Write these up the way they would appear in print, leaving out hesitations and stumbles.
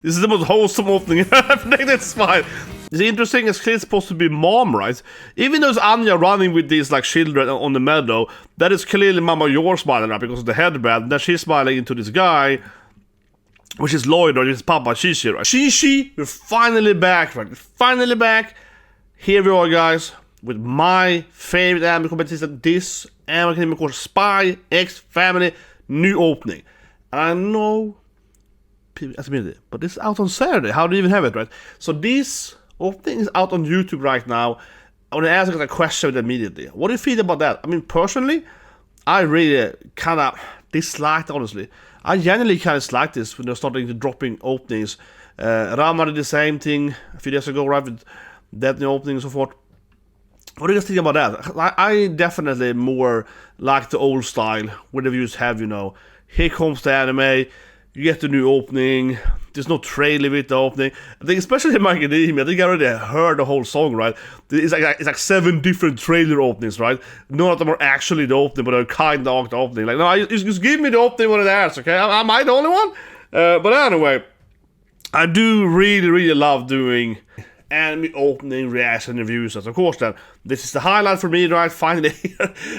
This is the most wholesome opening I think that's fine. It's interesting, it's clearly supposed to be mom, right? Even though it's Anya running with these like children on the meadow, that is clearly Mama Yor smiling at because of the headband. Then she's smiling into this guy, which is Lloyd or his Papa Shishi, right? Shishi, we're finally back, right? We're finally back. Here we are, guys, with my favorite anime competition. This anime called Spy X Family new opening. And I know people ask me, but it's out on Saturday. How do you even have it, right? So this opening is out on YouTube right now. I want to ask a question immediately. What do you feel about that? I mean, personally, I really kind of disliked, honestly. I genuinely kind of dislike this when they're starting to dropping openings. Ranma did the same thing a few days ago, right, with that new opening and so forth. What do you guys think about that? I definitely more like the old style, where the views have, you know, here comes the anime, you get the new opening, there's no trailer with the opening. I think especially in my academia, I think I already heard the whole song, right? It's like 7 different trailer openings, right? None of them are actually the opening, but they're kind of the opening. Like, no, just give me the opening when it airs, okay? Am I the only one? But anyway, I do really love doing anime opening reaction reviews. Of course, then this is the highlight for me, right? Finally,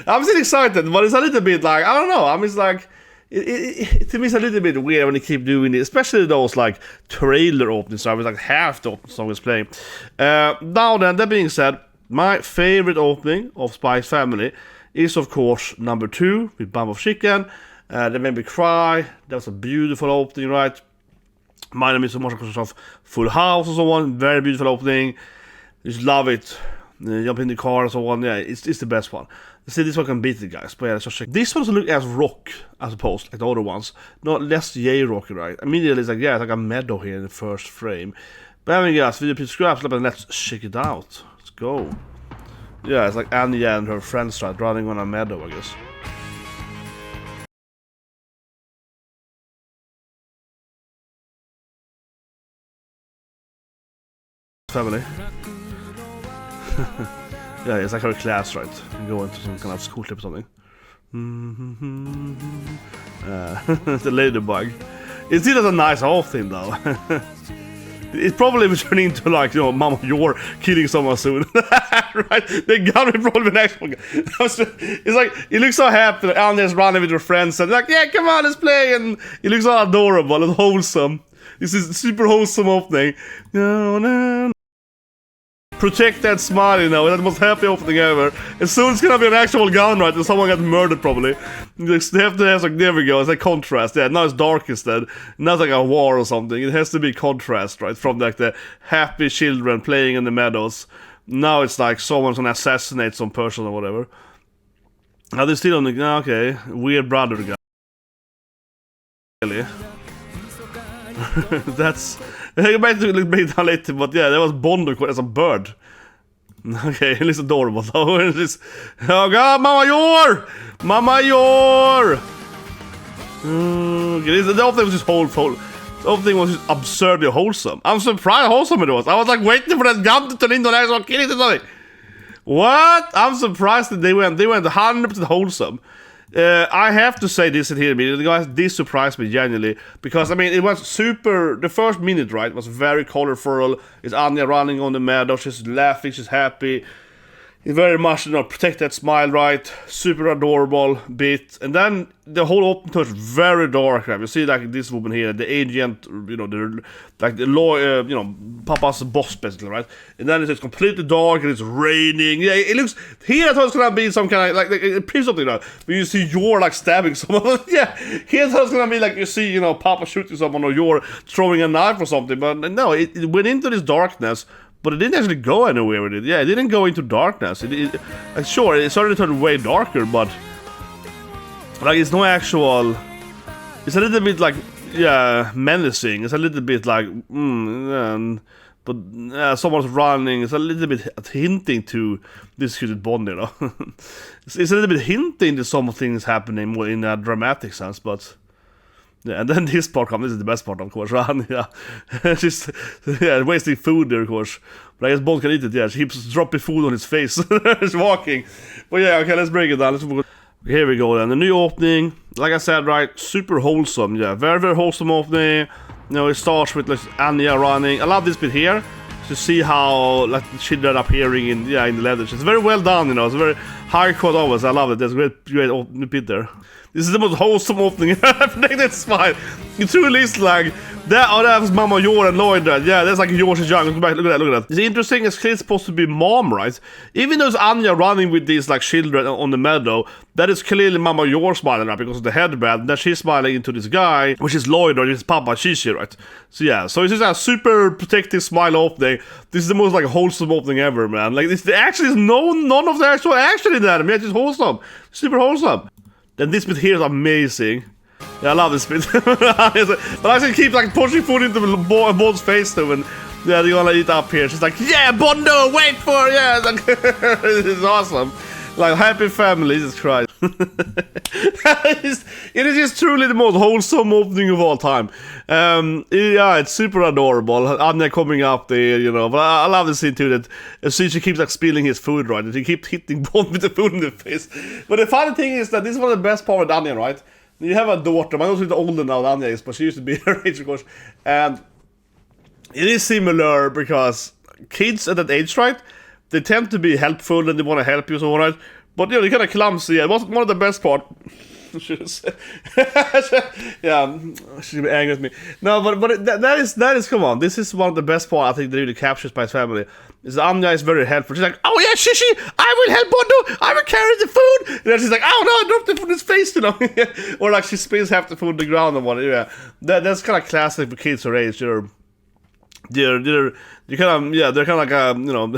I'm still excited, but it's a little bit like, I don't know. I mean, it's like, to me, it's a little bit weird when they keep doing it, especially those like trailer openings. So I was like half the opening song is playing. Now then, that being said, my favorite opening of Spy Family is of course number 2 with Bump of Chicken. That made me cry. That was a beautiful opening, right? My name is so much of Full House and so on. Very beautiful opening. Just love it. Jump in the car and so on. Yeah, it's the best one. See, this one can beat it, guys. But yeah, let's just check. This one doesn't look as rock, as opposed like the other ones. Not less J-rocky, right? Immediately, it's like, yeah, it's like a meadow here in the first frame. But anyway, guys, video please subscribe, and let's check it out. Let's go. Yeah, it's like Anya and her friends, right, running on a meadow, I guess. Family. Yeah, it's like her class, right? You go into some kind of school trip or something. The ladybug. It's still a nice opening though. It probably will turn into like, you know, Mama Yor killing someone soon. Right? The gun will probably be next one. It's like, it looks so happy that Anya's running with her friends and like, yeah, come on, let's play. And it looks so adorable and wholesome. This is super wholesome opening. Protect that smile, you know, that's the most happy opening ever. And soon it's gonna be an actual gun, right? And someone got murdered, probably. They have to have, like, there we go, it's like contrast. Yeah, now it's dark instead. Now it's like a war or something. It has to be contrast, right? From like the happy children playing in the meadows. Now it's like someone's gonna assassinate some person or whatever. Now they're still on the, okay, weird brother guy. Really? That's... I might look back down later, but yeah, that was Bond as a bird. Okay, it's adorable though. It's, oh god, Mama Yor! Mama Yor! Okay, the whole thing was just wholesome. The whole thing was just absurdly wholesome. I'm surprised how wholesome it was. I was like waiting for that gun to turn into an actual killing or something. What? I'm surprised that they went 100% wholesome. I have to say this in here immediately, guys. This surprised me genuinely because I mean it was super. The first minute, right, was very colorful. It's Anya running on the meadow. She's laughing. She's happy. It's very much, you know, protect that smile, right? Super adorable bit, and then the whole open touch very dark. Right? You see like this woman here, the agent, you know, the like the lawyer, you know, Papa's boss basically, right? And then it's completely dark and it's raining. Yeah, it looks here. I thought it's gonna be some kind of like a pretty something, you know, where you see Yor like stabbing someone. Yeah, here I thought it's gonna be like you see, you know, Papa shooting someone or Yor throwing a knife or something. But no, it went into this darkness. But it didn't actually go anywhere with it. Yeah, it didn't go into darkness. Sure, it started to turn way darker, but like it's no actual. It's a little bit like, yeah, menacing. It's a little bit like, but someone's running. It's a little bit hinting to this cute Bond, you know. It's a little bit hinting to some things happening more in a dramatic sense, but. Yeah, and then this part comes. This is the best part, of course. Yeah, she's wasting food there, of course. But I guess Bond can eat it. Yeah, she keeps dropping food on his face. He's walking. But yeah, okay, let's break it down. Here we go then. The new opening. like I said, right, super wholesome. Yeah, very, very wholesome opening. You know, it starts with like Anya running. I love this bit here to see how like the children appearing in the leather. It's very well done, you know. It's very high quality always. I love it. There's a great opening bit there. This is the most wholesome opening. I think that's fine. It truly is like that. Oh, that was Mama Yor and Lloyd. Yeah, that's like George is young. Look at that. It's interesting. It's clearly supposed to be mom, right? Even though it's Anya running with these like children on the meadow, that is clearly Mama Yor smiling at because of the headband. Then she's smiling into this guy, which is Lloyd or his Papa Shishi, right? So yeah, so it's just a super protective smile opening. This is the most like wholesome opening ever, man. Like this, actually is none of the actual action in that. I mean, it's just wholesome, super wholesome. Then this bit here is amazing. Yeah, I love this bit. But I actually keep like pushing food into Bond's face too, and yeah, they're gonna eat up here. She's like, yeah, Bondo, wait for yeah. It's like, it's awesome. Like happy family, Jesus Christ. It is just truly the most wholesome opening of all time. Yeah, it's super adorable. Anya coming up there, you know. But I love the scene too that she keeps like spilling his food, right? And she keeps hitting Bond with the food in the face. But the funny thing is that this is one of the best part with Anya, right? You have a daughter. I know she's older now than Anya is, but she used to be her age, of course. And it is similar because kids at that age, right? They tend to be helpful and they want to help you, so right. But you know, they're kind of clumsy. It was one of the best part. Yeah, she'll be angry with me. No, but that is come on. This is one of the best part I think that really captures by his family. Is Anya is very helpful. She's like, oh yeah, Shishi, I will help Bondo. I will carry the food. And then she's like, oh no, I dropped the food in his face, you know. Or like she spills half the food on the ground and whatever. Yeah, that's kind of classic for kids her age. They're kind of like a, you know,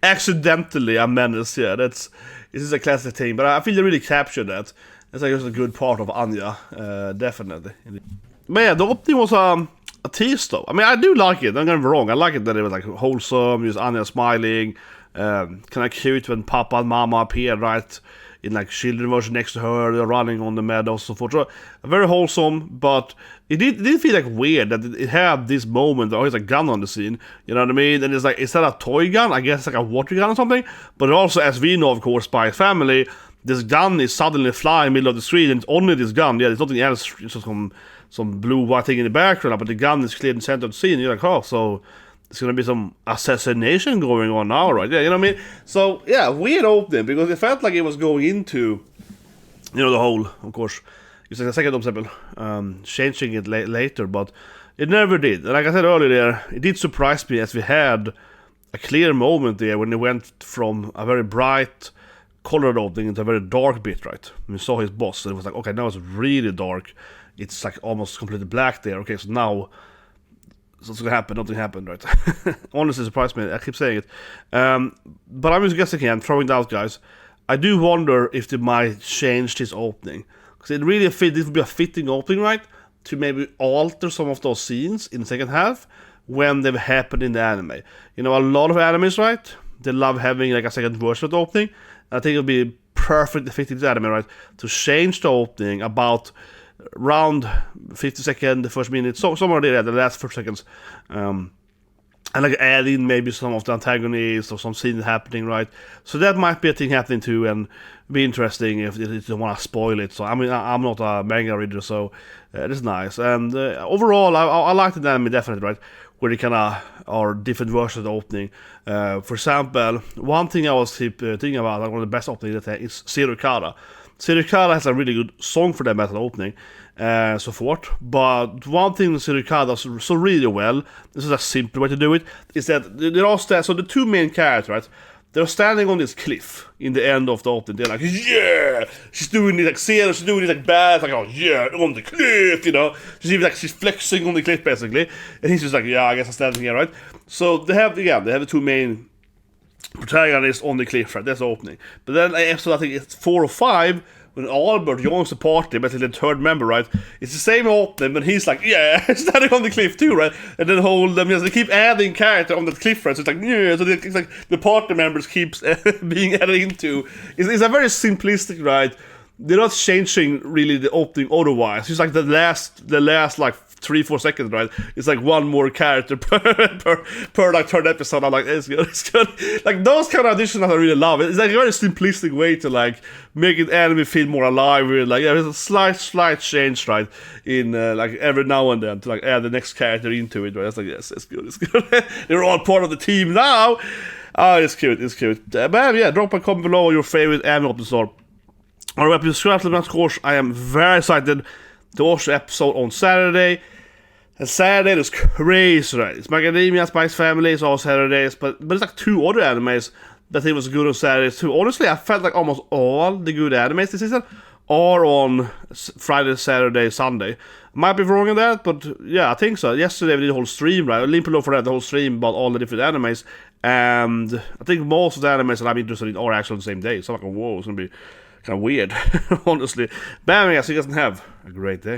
accidentally a menace. Yeah, this is a classic thing, but I feel they really captured that. It's like a good part of Anya, definitely. But yeah, the opening was a tease though. I mean, I do like it. Don't get me wrong. I like it that it was like wholesome. Just Anya smiling, kind of cute when Papa and Mama appeared, right? In like children version next to her, they're running on the meadow and so forth. So very wholesome, but it did feel like weird that it had this moment. Oh, there's a gun on the scene, you know what I mean? And it's like, is that a toy gun? I guess it's like a water gun or something. But also, as we know, of course, by family, this gun is suddenly flying in the middle of the street, and it's only this gun. Yeah, there's nothing else. It's just some blue white thing in the background, but the gun is clear in the center of the scene. You're like, oh, so there's gonna be some assassination going on now, right? Yeah, you know what I mean? So yeah, weird opening because it felt like it was going into, you know, the whole, of course, it's like a second example, changing it later, but it never did. And like I said earlier, it did surprise me as we had a clear moment there when it went from a very bright colored opening into a very dark bit, right? We saw his boss, and it was like, okay, now it's really dark. It's like almost completely black there. Okay, so now what's gonna happen? Nothing happened, right? Honestly, surprised me. I keep saying it. But I'm just guessing here, I'm throwing it out, guys. I do wonder if they might change this opening. Because it really this would be a fitting opening, right? To maybe alter some of those scenes in the second half when they've happened in the anime. You know, a lot of animes, right? They love having like a second version of the opening. I think it would be perfect fitting to anime, right? To change the opening about around 50 seconds, the first minute, somewhere there, the last 4 seconds. And like add in maybe some of the antagonists or some scene happening, right? So that might be a thing happening too, and be interesting if you don't want to spoil it. So I mean, I'm not a manga reader, so it's nice. And overall, I like the anime definitely, right? Where they kind of are different versions of the opening. For example, one thing I was thinking about, like one of the best openings that is Sirukara. Sirukara has a really good song for them as an opening, so forth. But one thing Sirukara does so really well, this is a simple way to do it, is that they're all so the two main characters, right? They're standing on this cliff in the end of the opening. They're like, yeah! She's doing it like Sarah, she's doing it like bad, like, oh yeah, on the cliff, you know? She's flexing on the cliff basically. And he's just like, yeah, I guess I'm standing here, right? So they have the two main protagonists on the cliff, right? That's the opening. But then episode, I think it's 4 or 5, when Albert joins the party, basically the third member, right? It's the same opening, but he's like, yeah, standing on the cliff too, right? And then they keep adding character on the cliff, right? So it's like, yeah, so it's like the party members keeps being added into. It's a very simplistic, right? They're not changing really the opening otherwise. It's like the last like 3-4 seconds, right? It's like one more character per like third episode. I'm like, it's good. Like those kind of additions I really love. It's like a very simplistic way to like make it anime feel more alive. With like there's a slight change, right? In like every now and then to like add the next character into it, right? That's like, yes, it's good. They're all part of the team now. Oh, it's cute. But yeah, drop a comment below your favorite anime episode. Alright, of course, I am very excited to watch the episode on Saturday. And Saturday is crazy, right? It's Macadamia, Spice Family, it's all Saturdays, but it's like 2 other animes that I think was good on Saturdays too. Honestly, I felt like almost all the good animes this season are on Friday, Saturday, Sunday. Might be wrong in that, but yeah, I think so. Yesterday we did a whole stream, right? Link below for that, the whole stream about all the different animes. And I think most of the animes that I'm interested in are actually on the same day. So I'm like, whoa, it's gonna be kind of weird, honestly. But anyway, so you guys can have a great day.